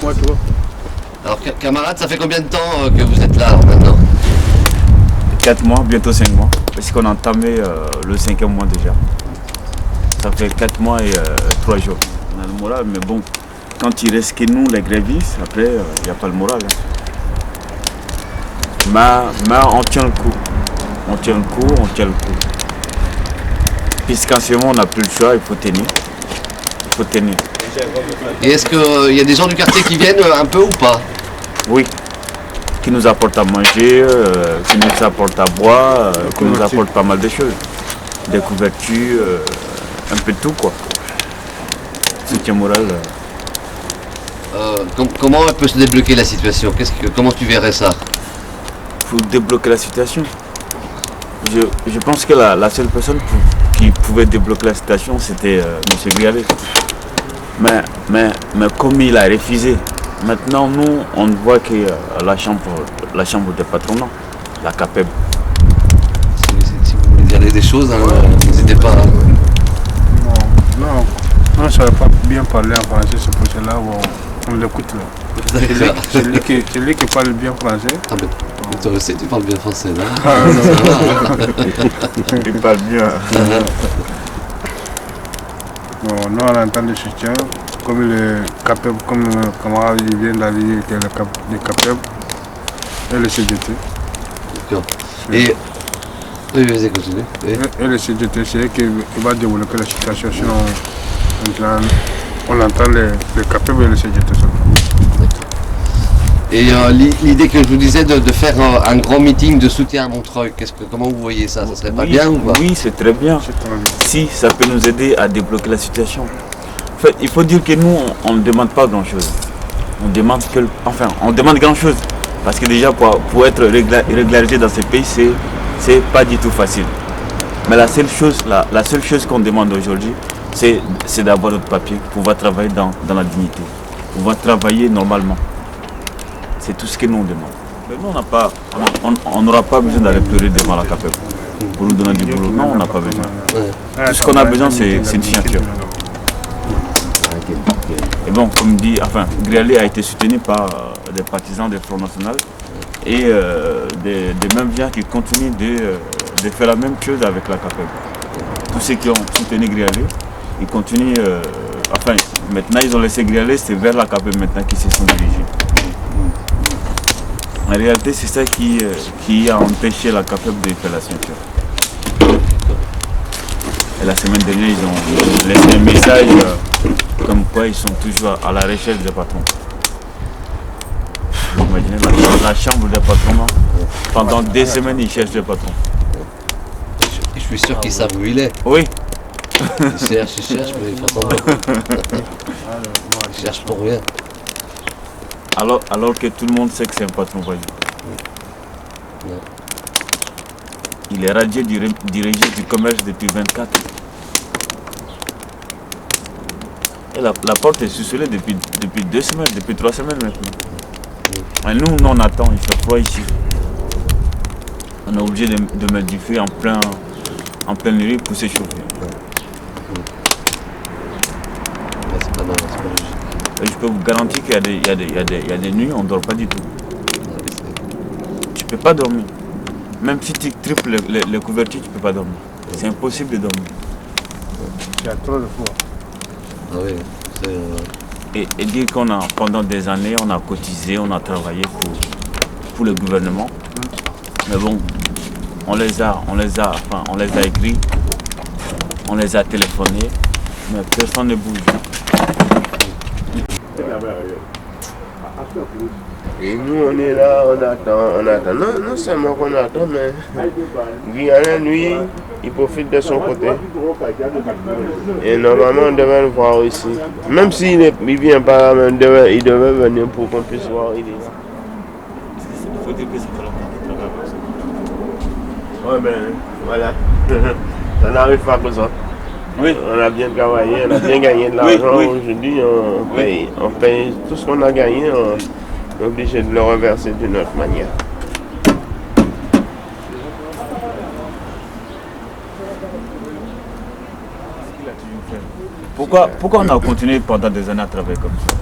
moi, tu vois. Alors camarade, ça fait combien de temps que vous êtes là alors, maintenant? 4 mois, bientôt 5 mois. Parce qu'on a entamé le 5e mois déjà. Ça fait 4 mois et 3 jours. On a le moral, mais bon, quand il reste que nous, les grévistes, après, il n'y a pas le moral. Hein. Mais on tient le coup. On tient le coup, on tient le coup. Puisqu'en ce moment, on n'a plus le choix, il faut tenir. Il faut tenir. Et est-ce qu'il y a des gens du quartier qui viennent un peu ou pas? Oui. Qui nous apportent à manger, qui nous apportent à boire, qui nous apportent pas mal de choses. Des couvertures, un peu de tout quoi. Soutien moral. Comment elle peut se débloquer la situation? Comment tu verrais ça? Il faut débloquer la situation. Je pense que la seule personne qui pouvait débloquer la situation, c'était M. Grialet. Mais comme il a refusé, maintenant nous, on voit que la chambre des patronats, la CAPEB. Si vous voulez dire des choses, hein, n'hésitez pas. Hein. Non, on ne savait pas bien parler en français, c'est pour cela on l'écoute là. C'est lui qui parle bien français. Ah ben, toi aussi tu parles bien français, non? Il parle bien. Bon, nous on entend le soutien, comme le CAPEB, comme le camarade vient d'arriver, le CAPEB et le CGT. D'accord. Et oui, vas-y, continue. Et le CGT, c'est qu'il va développer la situation, sinon on entend le CAPEB et le CGT seulement. Et l'idée que je vous disais de faire un grand meeting de soutien à Montreuil, comment vous voyez ça? Ça serait pas bien ou pas? Oui, c'est très bien. Si ça peut nous aider à débloquer la situation. En fait, il faut dire que nous, on ne demande pas grand-chose. On demande grand-chose. Parce que déjà, pour être régularisé dans ce pays, c'est pas du tout facile. Mais la seule chose qu'on demande aujourd'hui, c'est d'avoir notre papier, pouvoir travailler dans la dignité, pouvoir travailler normalement. C'est tout ce que nous on demande. Mais nous, on n'aura pas besoin d'aller pleurer devant la CAPEB pour nous donner du boulot. Non, on n'a pas besoin. Tout ce qu'on a besoin, c'est une signature. Et bon, comme dit, Grialet a été soutenu par des partisans du Front National et des mêmes gens qui continuent de faire la même chose avec la CAPEB. Tous ceux qui ont soutenu Grialet, ils continuent. Maintenant, ils ont laissé Grialet, c'est vers la CAPEB maintenant qu'ils se sont dirigés. En réalité, c'est ça qui a empêché la CAPEB de faire la ceinture. Et la semaine dernière, ils ont laissé un message comme quoi ils sont toujours à la recherche des patrons. Vous imaginez la chambre des patrons, pendant des semaines, ils cherchent des patrons. Je suis sûr qu'ils savent où il est. Oui. Ils cherchent, mais ils font semblant. Ils cherchent pour rien. Alors que tout le monde sait que c'est un patron voyou. Ouais. Il est radié du registre du commerce depuis 24 ans. Et la porte est sous-scellée depuis 2 semaines, depuis 3 semaines maintenant. Et nous, on attend, il fait froid ici. On est obligé de mettre du feu en pleine nuit pour s'échauffer. C'est pas mal, c'est pas logique. Et je peux vous garantir qu'il y a des nuits, on ne dort pas du tout. Tu ne peux pas dormir. Même si tu triples les couvertures, tu ne peux pas dormir. C'est impossible de dormir. Il y a trop de fois. Ah oui, et dire pendant des années, on a cotisé, on a travaillé pour le gouvernement. Mais bon, on les a écrits, on les a téléphonés, mais personne ne bouge. Et nous on est là, on attend. Non seulement qu'on attend, mais Grialet, lui, il profite de son côté. Et normalement on devait le voir ici. Même s'il ne vient pas, il devait venir pour qu'on puisse voir, il est là. Il faut dire que ça fait longtemps qu'il travaille comme ça. Ouais ben, voilà. Ça n'arrive pas comme ça. Oui. On a bien travaillé, on a bien gagné de l'argent. Oui. Aujourd'hui, on paye tout ce qu'on a gagné, on est obligé de le reverser d'une autre manière. Pourquoi on a continué pendant des années à travailler comme ça?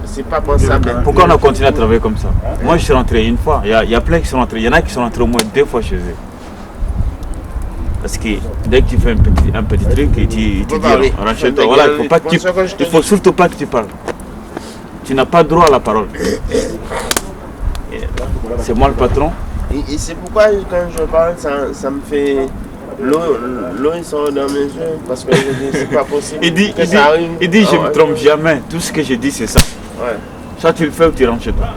C'est pas pensable. Pourquoi on a continué à travailler comme ça? Moi je suis rentré une fois, il y a plein qui sont rentrés, il y en a qui sont rentrés au moins 2 fois chez eux. Parce que dès que tu fais un petit truc, il te dit rentre chez toi. Voilà, il faut surtout pas que tu parles. Tu n'as pas droit à la parole. C'est moi le patron. Et c'est pourquoi quand je parle, ça me fait... L'eau il sort dans mes yeux parce que je dis c'est pas possible. Il dit je me trompe jamais. Tout ce que je dis c'est ça. Ouais. Soit tu le fais ou tu rentres chez toi.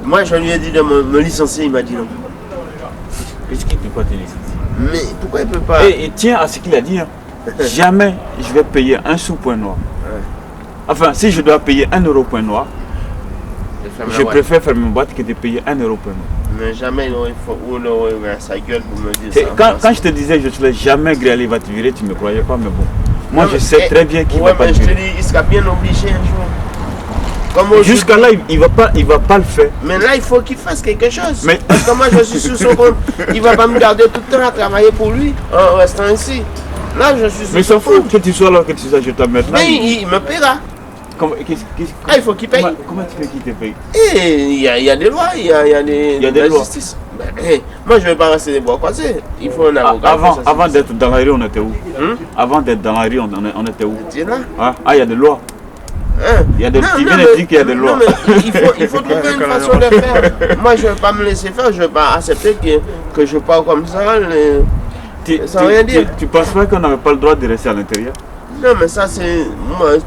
Moi je lui ai dit de me licencier, il m'a dit non. Qu'est-ce qu'il ne peut pas te licencier? Mais pourquoi il peut pas? Et il tient à ce qu'il a dit. Hein. Jamais je vais payer un sou point noir. Ouais. Enfin, si je dois payer 1 euro point noir, je préfère faire ma boîte que de payer 1 euro point noir. Mais jamais il aurait ouvert sa gueule pour me dire ça. Quand je te disais je ne jamais Grialet va te virer, tu ne me croyais pas, mais bon. Moi je sais très bien qu'il va pas te virer. Je te dis, il sera bien obligé un jour. Jusqu'à là, il va pas le faire. Mais là, il faut qu'il fasse quelque chose. Mais... Parce que moi, je suis sur son compte. Il ne va pas me garder tout le temps à travailler pour lui en restant ici. Là, je suis sur mais son compte. Que tu sois là, que tu sois, je t'emmène là. Mais il me paiera. Il faut qu'il paye. Comment tu fais qu'il te paye? Il y a des lois, il y a des lois. Justice. Moi, je ne vais pas rester des bois croisés. Il faut un avocat. Avant d'être dans la rue, on était où? Avant d'être dans la rue, on était où? Tu es là? Il y a des lois. Il y a des, tu viens de dire qu'il y a des lois. Il faut trouver une façon de faire. Moi, je ne vais pas me laisser faire. Je ne vais pas accepter que je parle comme ça. Sans rien dire. Tu ne penses pas qu'on n'avait pas le droit de rester à l'intérieur? Non, mais ça, c'est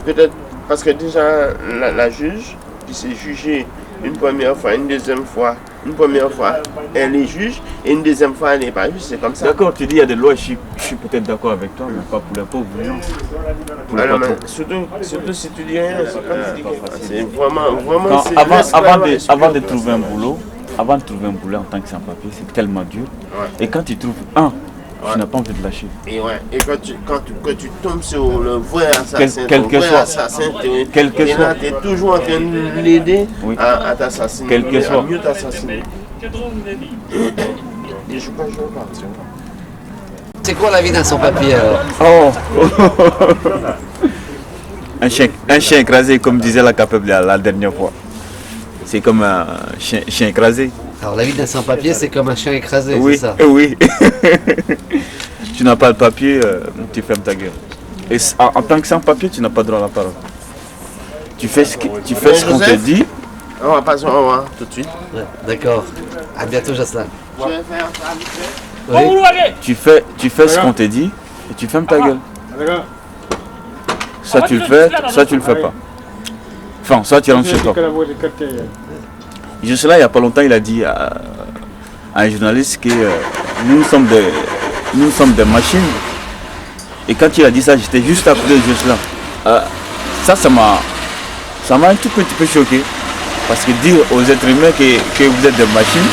peut-être parce que déjà, la juge, qui s'est jugée une première fois, une deuxième fois. Une première fois, elle est juge, et une deuxième fois, elle n'est pas juge, c'est comme ça. D'accord, tu dis il y a des lois, je suis peut-être d'accord avec toi, mais pas pour les pauvres gens. Alors, surtout si tu dis rien, c'est pas c'est vraiment... Avant de trouver un boulot, en tant que sans-papier, c'est tellement dur. Ouais. Et quand tu trouves un, tu n'as pas envie de lâcher. Et quand tu tombes sur le vrai assassin, tu es toujours en train de l'aider à t'assassiner, à mieux t'assassiner. Et je crois que je vais partir. C'est quoi la vie d'un sans-papier alors? Un chien écrasé, comme disait la capable la dernière fois. C'est comme un chien écrasé. Alors la vie d'un sans-papier, c'est comme un chien écrasé, oui, c'est ça? Oui. Tu n'as pas le papier, tu fermes ta gueule. Et en tant que sans-papier, tu n'as pas droit à la parole. Tu fais ce qu'on te dit. On va passer au revoir tout de suite. Ouais, d'accord. À bientôt, Jaslan. Je vais faire ça. Oui. Tu fais ce qu'on te dit et tu fermes ta gueule. Soit tu le fais, soit tu le fais pas. Enfin, soit tu rentres chez toi. Juste là, il n'y a pas longtemps, il a dit à un journaliste que nous sommes des machines. Et quand il a dit ça, j'étais juste à côté de juste là. Ça m'a un tout petit peu choqué. Parce que dire aux êtres humains que vous êtes des machines,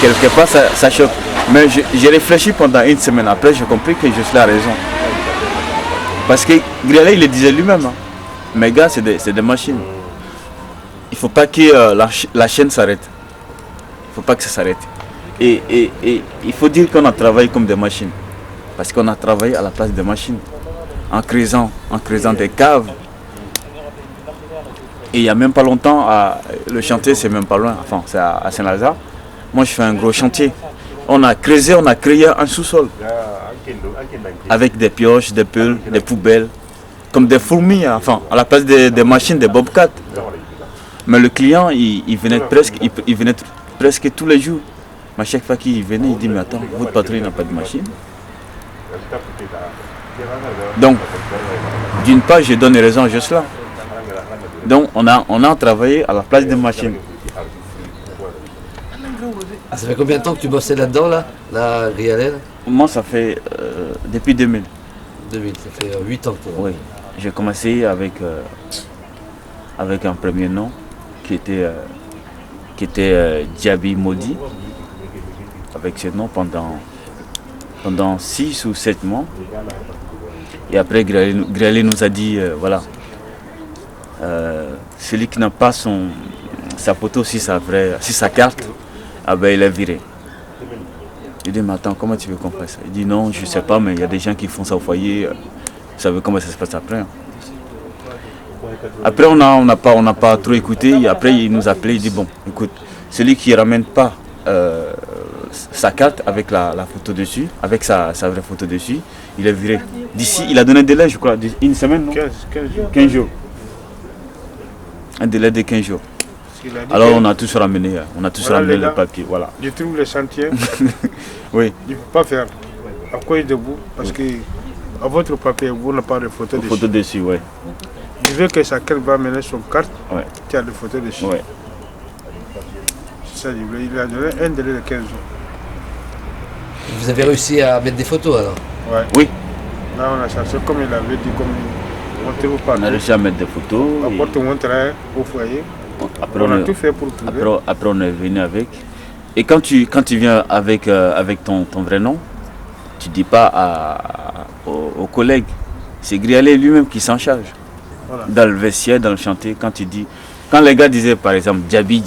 quelque part, ça choque. Mais j'ai réfléchi pendant une semaine. Après, j'ai compris que juste là a raison. Parce que Grialet, il le disait lui-même. Hein. Mes gars, c'est des machines. Il ne faut pas que la chaîne s'arrête. Il ne faut pas que ça s'arrête. Et il faut dire qu'on a travaillé comme des machines. Parce qu'on a travaillé à la place des machines. En creusant des caves. Et il n'y a même pas longtemps, le chantier c'est même pas loin, enfin c'est à Saint-Lazare. Moi je fais un gros chantier. On a creusé, on a créé un sous-sol. Avec des pioches, des peules, des poubelles. Comme des fourmis, enfin à la place des machines, des bobcats. Mais le client, il venait presque tous les jours. Mais chaque fois qu'il venait, il dit mais attends, votre patron n'a pas de machine. Donc, d'une part, je donne raison juste là. Donc, on a travaillé à la place des machines. Ça fait combien de temps que tu bossais là-dedans, la Grialet? Moi, ça fait depuis 2000. 2000, ça fait 8 ans pour moi. Oui, j'ai commencé avec un premier nom qui était Diaby Maudit. Avec ce nom pendant 6 ou 7 mois. Et après, Grialet nous a dit, voilà, celui qui n'a pas sa photo sur sa carte, ah ben, il est viré. Je dis, mais attends, comment tu veux qu'on fasse ça? Il dit, non, je sais pas, mais il y a des gens qui font ça au foyer. Vous savez comment ça se passe après. Hein. Après, on n'a pas trop écouté. Après, il nous appelait, il dit, bon, écoute, celui qui ne ramène pas sa carte avec la photo dessus, avec sa vraie photo dessus, il est viré. D'ici, il a donné un délai, je crois, une semaine, non? 15 jours. Un délai de 15 jours. Alors on a tous ramené, le papier. Voilà. Je trouve le chantier. Oui. Il ne faut pas faire. À quoi il est debout? Parce que à votre papier, vous n'avez pas de photo dessus. Photo dessus, oui. Je veux que chacun va mener son carte Ouais. qui a des photos dessus. Ouais. C'est ça, il a donné un délai de 15 jours. Vous avez réussi à mettre des photos alors? Ouais. Oui. Là, on a cherché comme il avait dit, comme montrez-vous pas. On a réussi à mettre des photos. Apporte mon train au foyer. Après, On a tout fait pour trouver. Après, on est venu avec. Et quand tu viens avec ton vrai nom, tu ne dis pas aux collègues. C'est Grialé lui-même qui s'en charge. Voilà. Dans le vestiaire, dans le chantier, quand les gars disaient par exemple Djabi,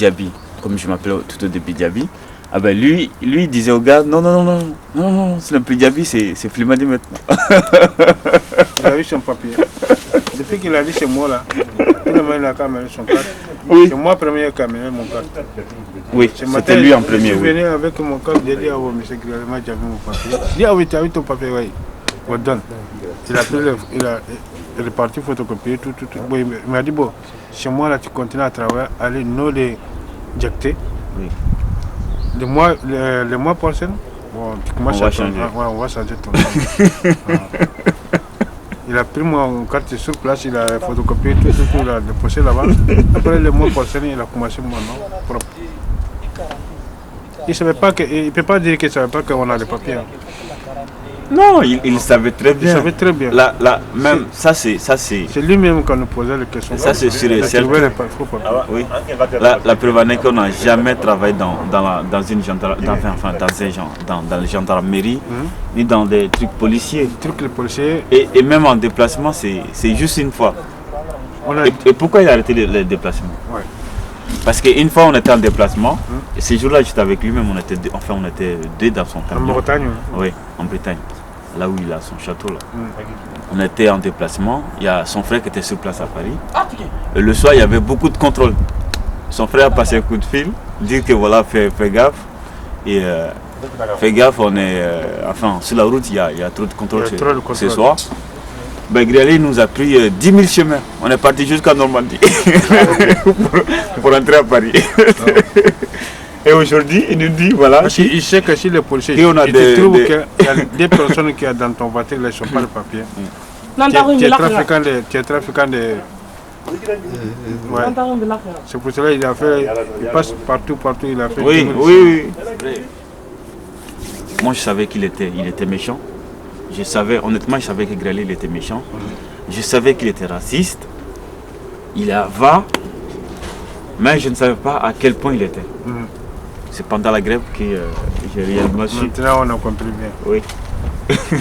comme je m'appelais tout au début Djabi, ah ben lui il disait aux gars non, ce n'est plus Djabi, c'est Flimadi maintenant. Il a eu son papier. Depuis qu'il a dit c'est moi là, tout le monde a qu'à amener son carte. Oui. C'est moi premier qui a amené mon carte. Oui, Ce matin, c'était lui en premier. Je suis Oui. venu avec mon carte, j'ai dit à vous, monsieur Grialema, j'avais mon papier. Il dit ah oui, tu as eu ton papier, oui. On donne. Il a pris il est parti photocopier, tout. Bon, il m'a dit bon, chez moi là tu continues à travailler, allez, nous les jacter. Oui. Le mois prochain, bon, tu commences On va changer. On va changer ton nom. Il a pris mon carte sur place, il a photocopié tout, il a déposé là-bas. Après le mois prochain, il a commencé mon nom propre. Il ne peut pas dire qu'il ne savait pas qu'on a les papiers. Non, il savait très Il bien. savait très bien. Même ça c'est. C'est lui-même qu'on nous posait les questions. Ça, c'est sûr et Il a certain. trouvé les faux papiers. Oui. La preuve en est qu'on n'a jamais travaillé dans une gendarmerie, dans la gendarmerie, ni dans des trucs policiers. Truc les policiers. Et même en déplacement, c'est juste une fois. Et pourquoi il a arrêté les déplacements? Ouais. Parce qu'une fois on était en déplacement, et ces jours-là j'étais avec lui-même, on était deux dans son En camion. Bretagne. Oui, en Bretagne, là où il a son château là. On était en déplacement, il y a son frère qui était sur place à Paris. Et le soir il y avait beaucoup de contrôles. Son frère a passé un coup de fil, dire que voilà, fais gaffe. Et fais gaffe, on est. Sur la route il y a trop de contrôles ce soir. Ben, Grialé nous a pris 10 000 chemins. On est parti jusqu'à Normandie pour rentrer à Paris. Et aujourd'hui, il nous dit voilà. Parce qu'il sait que si les policiers Et on a te trouvent qu'il y a des personnes qui sont dans ton voiture, ils ne sont pas de papier. Tu es trafiquant de. Ouais. C'est pour cela qu'il a fait. Il passe partout, il a fait. Oui. Moi je savais qu'il était méchant. Honnêtement, je savais que Grialé il était méchant. Je savais qu'il était raciste. Il est avare. Mais je ne savais pas à quel point il était. C'est pendant la grève que j'ai réellement su. Maintenant, on a compris bien. Oui.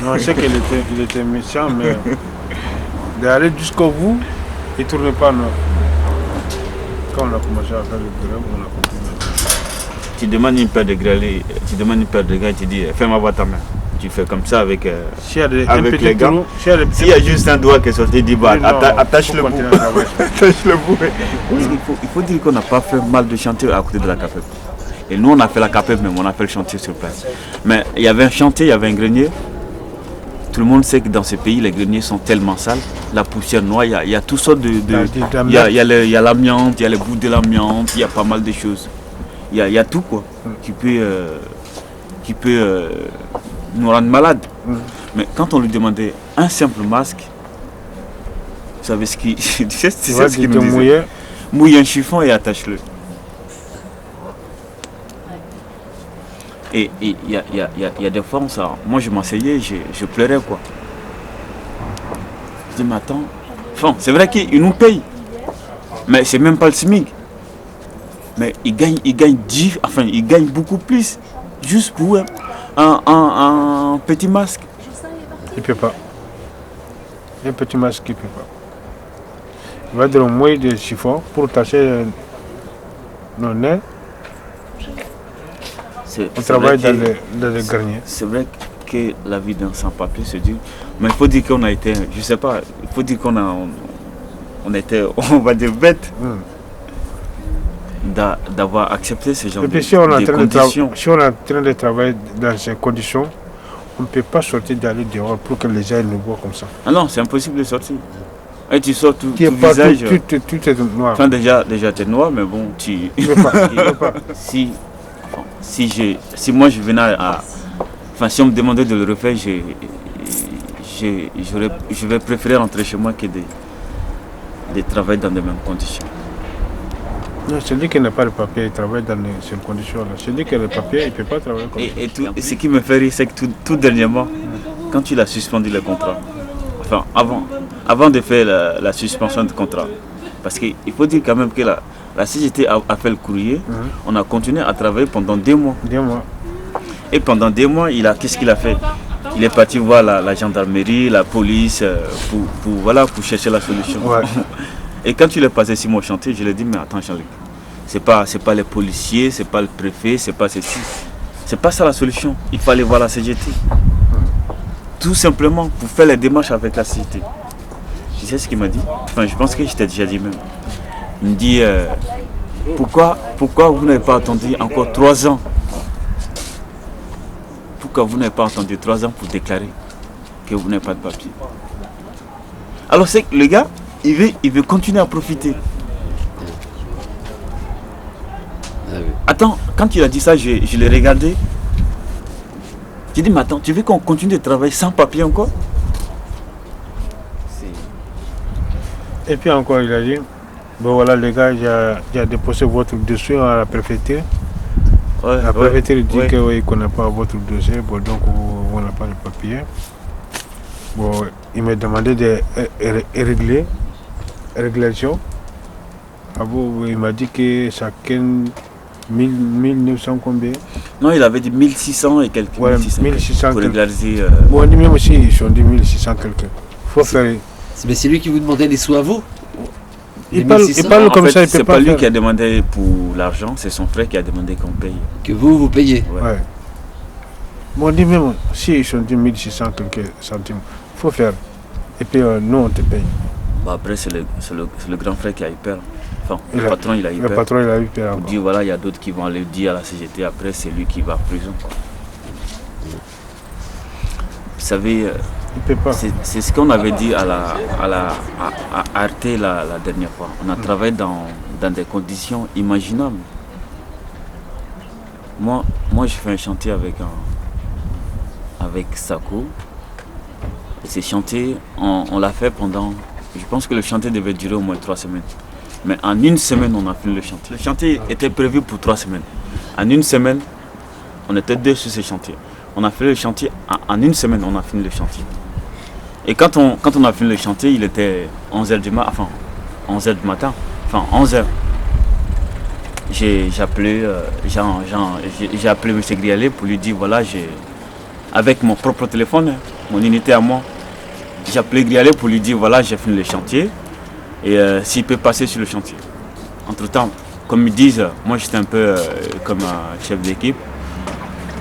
On sait qu'il était méchant, mais d'aller jusqu'au bout, il ne tournait pas. Non. Quand on a commencé à faire le grève, on a compris bien. Tu demandes une paire de Grialé, tu dis fais-moi voir ta main. Tu fais comme ça avec les gants. S'il y a juste un doigt qui est sorti, dis bah, attache le bout. Attache le bout. Il faut dire qu'on n'a pas fait mal de chantier à côté de la CAPEP. Et nous on a fait la CAPEP, même on a fait le chantier sur place. Mais il y avait un chantier, il y avait un grenier. Tout le monde sait que dans ce pays, les greniers sont tellement sales. La poussière noire, il y a toutes sortes de. Il y a l'amiante, il y a les bouts de l'amiante, il y a pas mal de choses. Il y a tout quoi qui peut nous rendre malades. Mais quand on lui demandait un simple masque, vous savez ce qu'il nous disait? Mouille un chiffon et attache-le. Et il y a des fois, moi je m'asseyais, je pleurais quoi. Je dis mais attends, c'est vrai qu'il nous paye, mais c'est même pas le SMIC. Mais il gagne beaucoup plus, juste pour un petit masque. Il ne peut pas. Un petit masque, il ne peut pas. Il va dans le moyen de chiffon pour tacher nos nez. On travaille dans les greniers. C'est vrai que la vie d'un sans-papier se dit, mais il faut dire qu'on a été, je sais pas, il faut dire on était, on va dire, bête d'avoir accepté ce genre Et puis de si on est conditions. si on est en train de travailler dans ces conditions, on ne peut pas sortir d'aller dehors pour que les gens nous voient comme ça. Ah non, c'est impossible de sortir. Et tu sors tout Visage. visage. Tout est noir. Enfin, déjà tu es noir, mais bon, tu. Tu ne peux pas. Si moi je venais à. Enfin, si on me demandait de le refaire, je vais préférer rentrer chez moi que de travailler dans les mêmes conditions. Non, celui qui n'a pas de papier, il travaille dans ces conditions-là. Celui qui a le papier, il ne peut pas travailler comme ça. Et ce qui me fait rire, c'est que tout dernièrement, quand tu l'as suspendu le contrat, enfin avant de faire la suspension du contrat, parce qu'il faut dire quand même que la CGT a fait le courrier, on a continué à travailler pendant 2 mois. 2 mois. Et pendant 2 mois, qu'est-ce qu'il a fait? Il est parti voir la gendarmerie, la police, pour chercher la solution. Ouais. Et quand il est passé sur mon chantier, je lui ai dit, mais attends Jean-Luc, c'est pas les policiers, c'est pas le préfet, c'est pas ceci. C'est pas ça la solution. Il fallait voir la CGT. Tout simplement pour faire les démarches avec la CGT. Tu sais ce qu'il m'a dit? Enfin, je pense que je t'ai déjà dit même. Il me dit, pourquoi vous n'avez pas attendu encore 3 ans? Pourquoi vous n'avez pas attendu 3 ans pour déclarer que vous n'avez pas de papier? Alors c'est que le gars, il veut continuer à profiter. Ah oui. Attends, quand il a dit ça, je l'ai regardé. J'ai dit, mais attends, tu veux qu'on continue de travailler sans papier encore? Et puis encore, il a dit, bon voilà les gars, j'ai déposé votre dossier à la préfecture. Ouais, La préfecture dit ouais. que oui, qu'on n'a pas votre dossier, bon, donc on n'a pas de papier. Bon, il m'a demandé de régulation. Ah bon, il m'a dit que chacun 1900 combien? Non, il avait dit 1600 et quelques. Ouais, 1600 pour régulariser. Bon, on dit même aussi, ils ont dit 1600 quelques. Faut faire. Mais c'est lui qui vous demandait les sous à vous? Il parle Non, en comme fait, ça, il peut c'est pas pas lui faire. qui a demandé pour l'argent, c'est son frère qui a demandé qu'on paye. Que vous payez? Ouais. Ouais. Bon, on dit même, si ils ont dit 1600 quelques centimes, faut faire. Et puis nous, on te paye. Bon, après, c'est le grand frère qui a eu peur. Enfin, Il le a- patron, il a eu Le peur. patron, il a eu peur. Pour encore. dire, voilà, il y a d'autres qui vont aller dire à la CGT, après, c'est lui qui va en prison. Vous savez, Il peut pas. c'est ce qu'on avait dit à Arte la dernière fois. On a travaillé dans des conditions imaginables. Moi j'ai fait un chantier avec Sako. Et ce chantier, on l'a fait pendant... Je pense que le chantier devait durer au moins 3 semaines. Mais en 1 semaine, on a fini le chantier. Le chantier était prévu pour 3 semaines. En 1 semaine, on était 2 sur ce chantier. On a fait le chantier, en 1 semaine, on a fini le chantier. Et quand on a fini le chantier, il était 11h du matin, enfin 11h du matin, enfin 11h. J'ai appelé M. Grialet pour lui dire, voilà, avec mon propre téléphone, hein, mon unité à moi, j'ai appelé Grialet pour lui dire, voilà, j'ai fini le chantier, et s'il peut passer sur le chantier. Entre-temps, comme ils disent, moi j'étais un peu comme un chef d'équipe,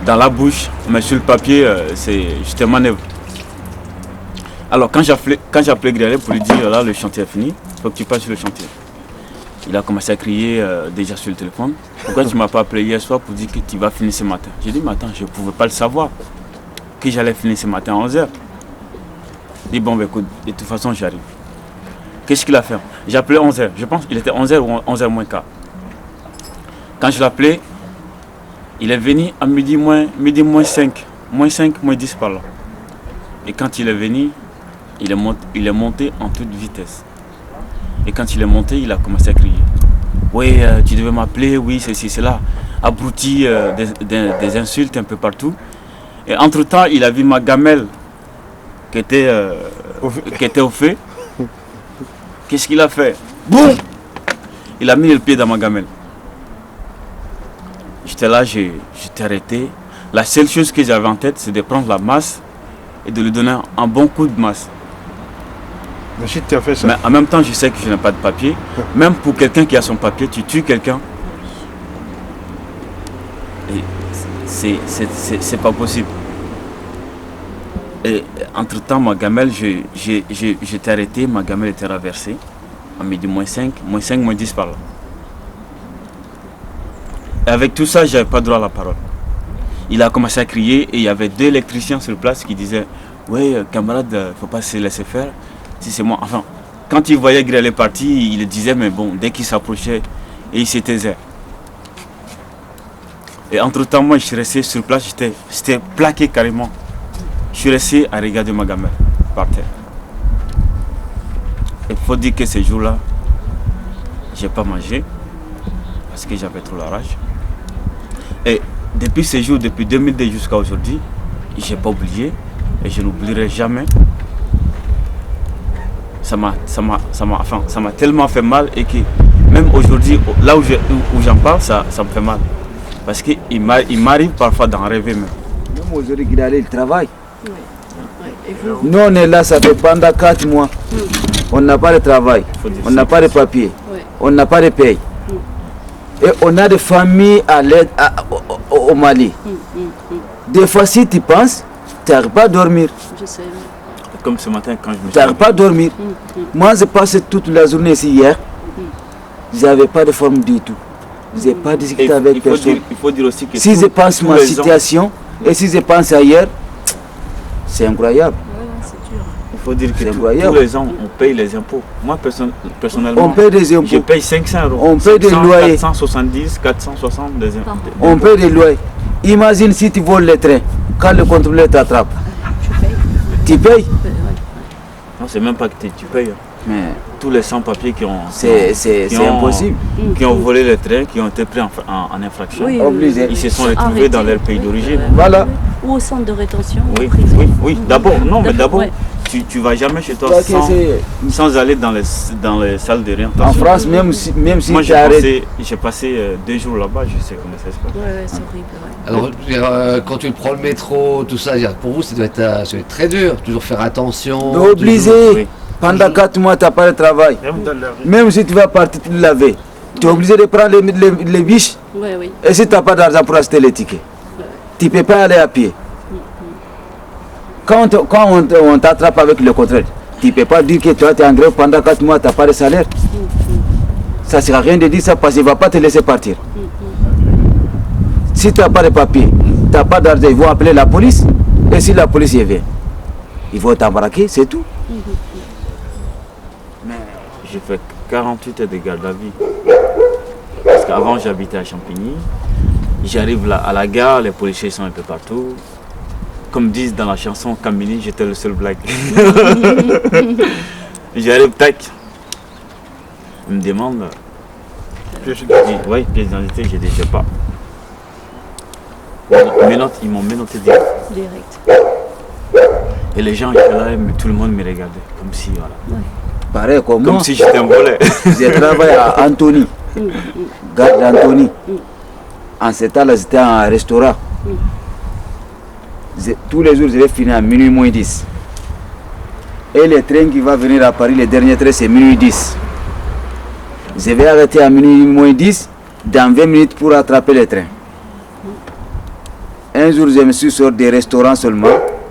dans la bouche, mais sur le papier, j'étais manœuvre. Alors quand j'ai appelé Grialet pour lui dire, là le chantier est fini, il faut que tu passes sur le chantier. Il a commencé à crier déjà sur le téléphone. Pourquoi tu ne m'as pas appelé hier soir pour dire que tu vas finir ce matin? J'ai dit, mais attends, je ne pouvais pas le savoir, que j'allais finir ce matin à 11h. Il dit, bon, bah, écoute, de toute façon, j'arrive. Qu'est-ce qu'il a fait? J'ai appelé 11h, je pense qu'il était 11h ou 11h moins quart. Quand je l'ai appelé, il est venu à midi moins 5, moins 10 par là. Et quand il est venu, il est monté en toute vitesse. Et quand il est monté, il a commencé à crier. Oui, tu devais m'appeler, oui, ceci, cela. Abruti, des insultes un peu partout. Et entre-temps, il a vu ma gamelle qui était au feu. Qu'est-ce qu'il a fait? Boum! Il a mis le pied dans ma gamelle. J'étais là, j'étais arrêté. La seule chose que j'avais en tête, c'est de prendre la masse et de lui donner un bon coup de masse. Mais si tu as fait ça, Mais en même temps, je sais que je n'ai pas de papier. Même pour quelqu'un qui a son papier, tu tues quelqu'un. Et c'est pas possible. Et entre-temps, ma gamelle, j'étais arrêté, ma gamelle était renversée. À midi -5, -10 par là. Et avec tout ça, j'avais pas droit à la parole. Il a commencé à crier et il y avait 2 électriciens sur place qui disaient « Oui, camarade, faut pas se laisser faire. Si c'est moi. » Enfin, quand il voyait Grial est parti, il le disait, mais bon, dès qu'il s'approchait, et il se taisait. Et entre-temps, moi, je suis resté sur place, j'étais plaqué carrément. Je suis resté à regarder ma gamelle par terre. Il faut dire que ces jours-là, j'ai pas mangé parce que j'avais trop la rage. Et depuis ces jours, depuis 2002 jusqu'à aujourd'hui, j'ai pas oublié et je n'oublierai jamais. Ça m'a tellement fait mal et que même aujourd'hui, là où j'en parle, ça me fait mal. Parce qu'il m'arrive parfois d'en rêver même. Même aujourd'hui, il travaille. Oui. Et vous? Nous, on est là, ça fait pendant 4 mois. On n'a pas de travail, on n'a pas de papier, on n'a pas de paye. Et on a des familles à l'aide au Mali. Des fois, si tu penses, tu n'arrives pas à dormir. Je sais. Comme ce matin, quand je me suis... Tu n'arrives pas à dormir. Moi, j'ai passé toute la journée ici hier. Je n'avais pas de forme du tout. Je n'ai pas discuté avec personne. Il faut dire aussi que si je pense ma situation et si je pense ailleurs, c'est incroyable. Il faut dire que tous les ans, on paye les impôts. Moi, personnellement, on paye des impôts. Je paye 500 €. On paye des loyers. 470, 460 des impôts. On paye des loyers. Imagine si tu voles le train, quand le contrôleur t'attrape. Tu payes. Non, c'est même pas que tu payes. Mais tous les sans-papiers qui ont... C'est impossible. Qui ont volé le train, qui ont été pris en infraction. Oui, obligés. Ils se sont retrouvés dans leur pays d'origine. Voilà. Ou au centre de rétention. Oui. D'abord, non, mais d'abord, tu vas jamais chez toi sans aller dans les salles de rétention. En France, même si moi j'ai passé 2 jours là-bas, je sais comment ça se passe. Ouais, c'est horrible. Alors, je veux dire, quand tu prends le métro, tout ça, pour vous, ça doit être très dur. Toujours faire attention. Obligé. Pendant 4 mois, tu n'as pas de travail. Même si tu vas partir te laver, tu es obligé de prendre les biches. Et si tu n'as pas d'argent pour acheter les tickets, tu ne peux pas aller à pied. Quand on t'attrape avec le contraire, tu ne peux pas dire que toi tu es en grève pendant 4 mois, tu n'as pas de salaire. Ça ne sert à rien de dire ça parce qu'il ne va pas te laisser partir. Si tu n'as pas de papier, tu n'as pas d'argent, ils vont appeler la police. Et si la police y vient, ils vont t'embarquer, c'est tout. J'ai fait 48 heures de garde à vie. Parce qu'avant j'habitais à Champigny. J'arrive là à la gare, les policiers sont un peu partout. Comme disent dans la chanson Camille, j'étais le seul black. J'arrive, tac. Ils me demandent. Je dis, oui, pièce d'identité, j'ai dit, je sais pas. Ils m'ont menotté direct. Et les gens étaient là, tout le monde me regardait. Comme si, voilà. Pareil comme moi. Comme si j'étais un volet. J'ai travaillé à Antony, gare d'Antony. En ce temps-là, j'étais en restaurant. Tous les jours, je vais finir à minuit moins 10. Et le train qui va venir à Paris, le dernier train, c'est minuit 10. Je vais arrêter à minuit moins 10, dans 20 minutes pour attraper le train. Un jour, je me suis sorti des restaurants seulement.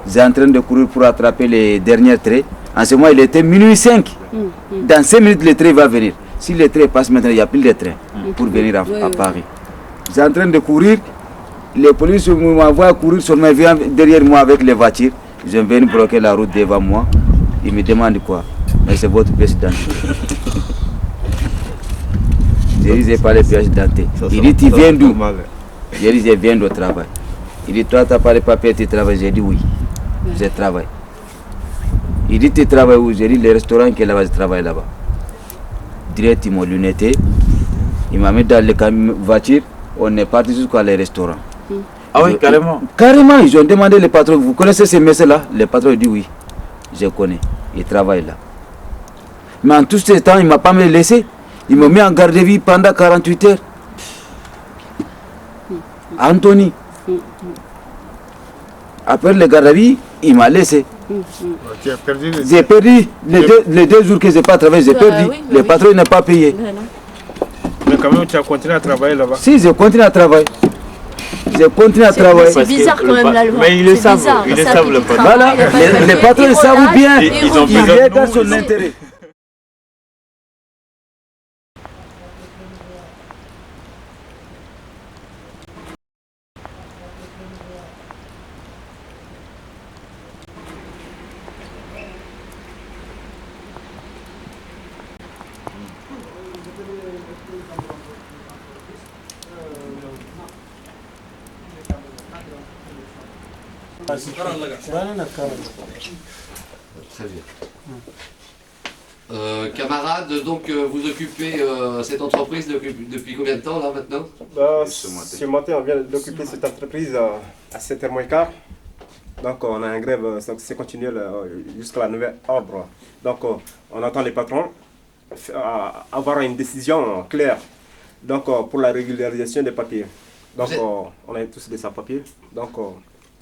J'étais en train de courir pour attraper les derniers trains. En ce moment, il était minuit 5. Dans 5 minutes, le train va venir. Si le train passe maintenant, il n'y a plus de train pour venir à Paris. J'étais en train de courir. Les policiers m'envoient courir seulement, ils viennent derrière moi avec les voitures. Ils viennent bloquer la route devant moi. Ils me demandent quoi. Mais c'est votre pièce d'identité. Je dis, pas les pièces d'identité. Il dit, tu viens d'où? Je dis, je viens de travail. Il dit, toi, tu n'as pas de papier, tu travailles? J'ai dit, oui, je travaille. Il dit, tu travailles où? J'ai dit, le restaurant qui est là-bas, je travaille là-bas. Direct, ils m'ont lunetté. Il m'a mis dans la voiture. On est parti jusqu'à les restaurants. Ah oui, carrément? Carrément, ils ont demandé le patron, vous connaissez ces messieurs-là? Le patron dit oui, je connais, il travaille là. Mais en tout ce temps, il ne m'a pas me laissé. Il m'a mis en garde à vue pendant 48 heures. Antony. Après le garde à vue, il m'a laissé. J'ai perdu les 2 jours que je n'ai pas travaillé, j'ai perdu. Le patron n'a pas payé. Mais quand même, tu as continué à travailler là-bas? Si, je continue à travailler. J'ai continué à travailler. C'est bizarre quand même la loi. Mais ils le C'est savent, bizarre. ils le Ça savent, fait le qu'il patron. Voilà, travaille, il a pas les de- patrons et ils savent relâche, bien. et Ils ont relâche. besoin de regarde nous son aussi. intérêt. Très bien. Camarades, donc vous occupez cette entreprise depuis combien de temps là maintenant? Ce matin, on vient d'occuper cette entreprise à 7h15. Donc, on a un grève, c'est continuel jusqu'à la nouvelle ordre. Donc, on attend les patrons avoir une décision claire donc, pour la régularisation des papiers. Donc, on a tous des sans-papiers. Donc,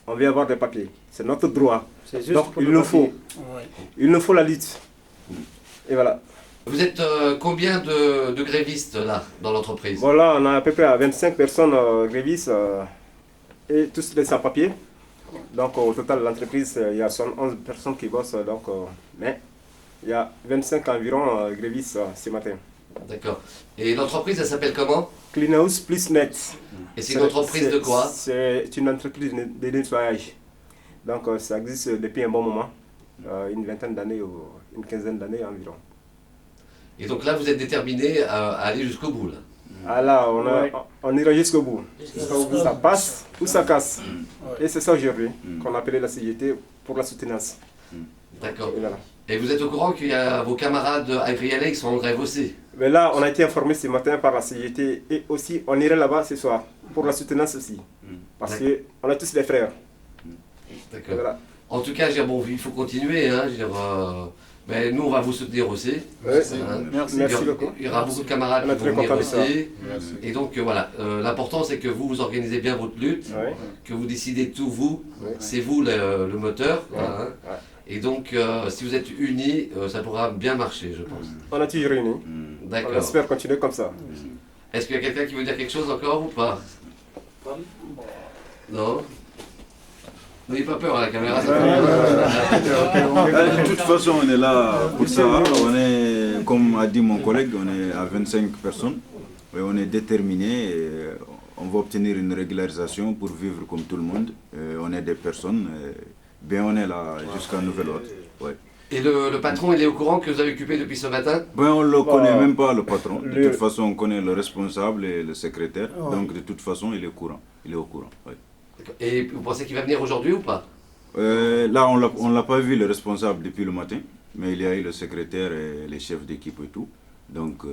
on vient avoir des papiers. C'est notre droit. Donc, il nous faut. Il nous faut la lutte. Et voilà. Vous êtes combien de grévistes là dans l'entreprise? Voilà, on a à peu près 25 personnes grévistes et tous les sans-papiers. Donc au total, l'entreprise, il y a 111 personnes qui bossent, donc, mais il y a 25 environ grévistes ce matin. D'accord. Et l'entreprise, elle s'appelle comment? Clean House Plus Net. Et c'est une entreprise de quoi? C'est une entreprise de nettoyage. Donc ça existe depuis un bon moment, une vingtaine d'années ou une quinzaine d'années environ. Et donc là, vous êtes déterminé à aller jusqu'au bout là. Ah là, on ira jusqu'au bout. Ça passe ou ça casse. Et c'est ça aujourd'hui qu'on appelait la CGT pour la soutenance. D'accord. Et voilà. Et vous êtes au courant qu'il y a vos camarades agriculteurs qui sont en grève aussi? Mais là, on a été informé ce matin par la CGT et aussi on irait là-bas ce soir pour la soutenance aussi. Parce qu'on a tous des frères. D'accord. Voilà. En tout cas, je veux dire, bon, il faut continuer. Hein, je veux dire, mais nous, on va vous soutenir aussi. Ouais, Hein. merci beaucoup. Il y aura beaucoup de camarades On est qui très vont venir contents de ça. aussi. Et donc voilà, l'important c'est que vous organisez bien votre lutte, Ouais. que vous décidez tout vous. Ouais. C'est vous le moteur. Ouais. Hein. Ouais. Et donc, si vous êtes unis, ça pourra bien marcher, je pense. On a toujours réuni. On D'accord. espère continuer comme ça. Est-ce qu'il y a quelqu'un qui veut dire quelque chose encore ou pas? Non? N'ayez pas peur à la caméra. Ça De toute façon, on est là pour ça. On est, comme a dit mon collègue, on est à 25 personnes. Et on est déterminé. On va obtenir une régularisation pour vivre comme tout le monde. On est des personnes. Bien, on est là jusqu'à nouvel ordre. Ouais. Et le patron, il est au courant que vous avez occupé depuis ce matin? Ben, on ne le connaît même pas, le patron. De Le- toute façon, on connaît le responsable et le secrétaire. Donc, de toute façon, il est au courant. Il est au courant. Ouais. Et vous pensez qu'il va venir aujourd'hui ou pas? Là, on ne l'a pas vu, le responsable, depuis le matin. Mais il y a eu le secrétaire et les chefs d'équipe et tout. Donc,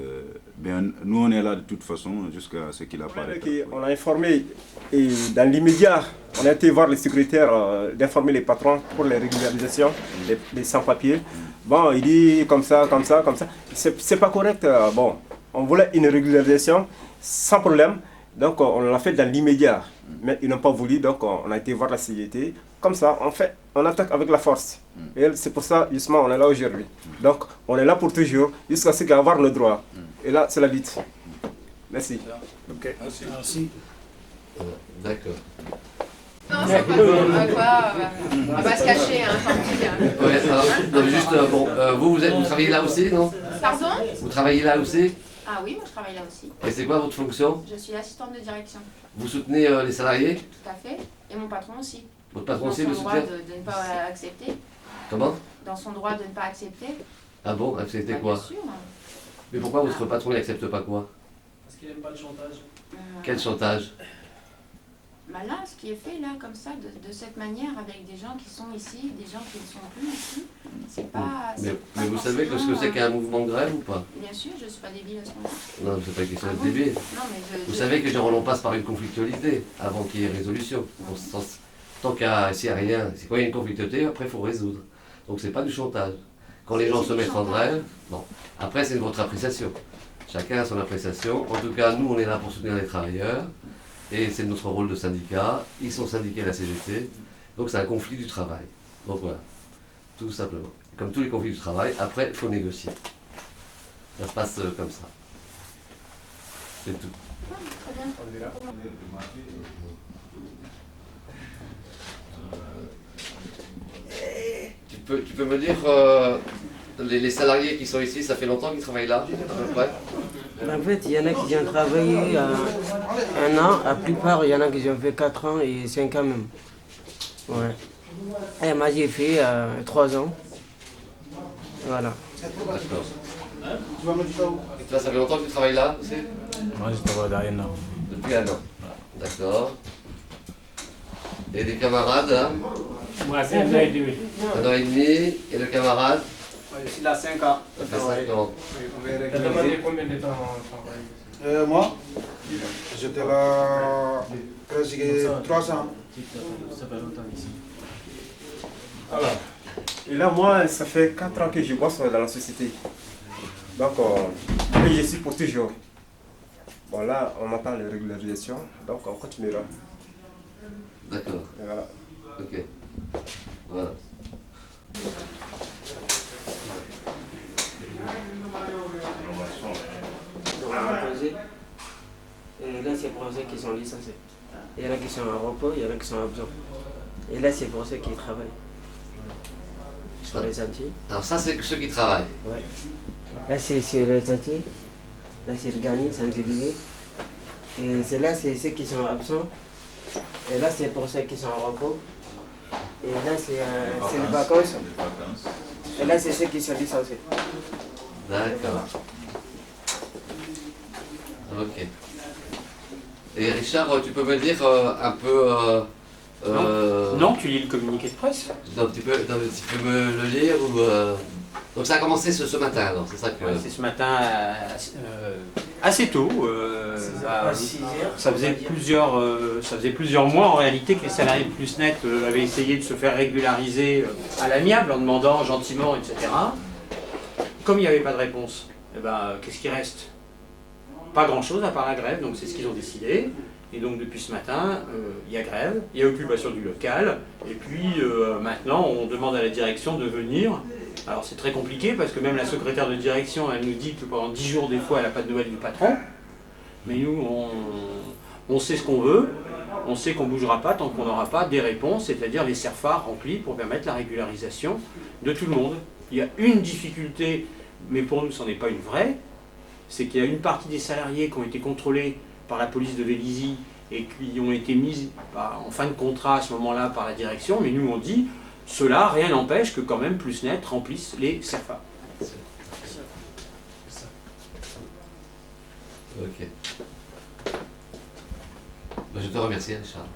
bien, nous, on est là de toute façon jusqu'à ce qu'il apparaisse. On a informé et dans l'immédiat, on a été voir le secrétaire d'informer les patrons pour les régularisations, les sans-papiers. Bon, il dit comme ça, comme ça, comme ça. C'est pas correct. Bon, on voulait une régularisation sans problème. Donc on l'a fait dans l'immédiat. Mais ils n'ont pas voulu, donc on a été voir la CGT. Comme ça, on attaque avec la force. Et c'est pour ça, justement, on est là aujourd'hui. Donc on est là pour toujours, jusqu'à ce qu'avoir le droit. Et là, c'est la lutte. Merci. Ok. Merci. D'accord. Non, c'est pas quoi, on va se cacher, hein, tant pis. Hein. Ouais, alors, non, mais juste, bon, vous travaillez là aussi, non? Pardon? Vous travaillez là aussi? Ah oui, moi je travaille là aussi. Et c'est quoi votre fonction? Je suis assistante de direction. Vous soutenez les salariés? Tout à fait. Et mon patron aussi. Votre patron Dans aussi son le droit soutient? de ne pas accepter. Comment? Dans son droit de ne pas accepter. Ah bon, acceptez Bah, quoi? bien sûr. Mais pourquoi votre patron n'accepte pas quoi? Parce qu'il n'aime pas le chantage. Quel chantage? Bah là, ce qui est fait là, comme ça, de cette manière, avec des gens qui sont ici, des gens qui ne sont plus ici, c'est pas... Mais vous savez que ce que c'est qu'un mouvement de grève ou pas? Bien sûr, je ne suis pas débile à ce moment-là. Non, c'est pas une question Ah de bon? débile. Non, mais Vous savez que genre, on passe par une conflictualité avant qu'il y ait résolution. Tant s'il n'y a rien, c'est quand il y a une conflictualité, après il faut résoudre. Donc c'est pas du chantage. Quand les gens se mettent en grève, bon, après c'est votre appréciation. Chacun a son appréciation. En tout cas, nous on est là pour soutenir les travailleurs. Et c'est notre rôle de syndicat. Ils sont syndiqués à la CGT. Donc c'est un conflit du travail. Donc voilà, tout simplement. Comme tous les conflits du travail, après il faut négocier. Ça se passe comme ça. C'est tout. très bien. tu peux me dire, les salariés qui sont ici, ça fait longtemps qu'ils travaillent là, à peu près? En fait, il y en a qui ont travaillé 1 an, la plupart, il y en a qui ont fait 4 ans et 5 ans même. Ouais. Et moi, j'ai fait 3 ans. Voilà. D'accord. Et toi, ça fait longtemps que tu travailles là aussi? Moi, je travaille dans 1 an. Depuis 1 an. D'accord. Et des camarades, hein? Moi, c'est 1 an et demi. 1 an et demi. Et le camarade? Je suis là 5 ans. Ça fait 5 ans. T'as demandé combien de temps on travaille? Moi, j'étais là presque 3 ans. Ça fait longtemps ici. Alors, et là, moi, ça fait 4 ans que je bosse dans la société. Donc, et je suis pour toujours. Bon, là, on attend les régularisations, donc on continuera. D'accord. Voilà. Ok. Voilà. Et là, c'est pour ceux qui sont licenciés. Il y en a qui sont en repos, il y en a qui sont absents. Et là, c'est pour ceux qui travaillent. Sur les chantiers. Alors ça, c'est ceux qui travaillent. Ouais. Là, c'est sur les chantiers. Là, c'est le garni, Saint-Olivier. Et là, c'est ceux qui sont absents. Et là, c'est pour ceux qui sont en repos. Et là, c'est les vacances. Et là, c'est ceux qui sont licenciés. D'accord. Ok. Et Richard, tu peux me dire un peu... Non, tu lis le communiqué de presse. Non, tu peux me le lire ou... Donc ça a commencé ce matin, alors c'est ça que... Ouais, c'est ce matin assez tôt. Ça faisait plusieurs mois en réalité que les salariés de PlusNet avaient essayé de se faire régulariser à l'amiable en demandant gentiment, etc. Comme il n'y avait pas de réponse, eh ben, qu'est-ce qui reste? Pas grand-chose à part la grève, donc c'est ce qu'ils ont décidé. Et donc depuis ce matin, il y a grève, il y a occupation du local, et puis maintenant on demande à la direction de venir. Alors c'est très compliqué parce que même la secrétaire de direction, elle nous dit que pendant 10 jours des fois elle n'a pas de nouvelles du patron. Mais nous on sait ce qu'on veut, on sait qu'on ne bougera pas tant qu'on n'aura pas des réponses, c'est-à-dire les CERFA remplis pour permettre la régularisation de tout le monde. Il y a une difficulté, mais pour nous ce n'en est pas une vraie, c'est qu'il y a une partie des salariés qui ont été contrôlés par la police de Vélizy et qui ont été mis en fin de contrat à ce moment-là par la direction, mais nous on dit, cela, rien n'empêche que quand même PlusNet remplisse les CERFA. Ok. Je te remercie, Richard.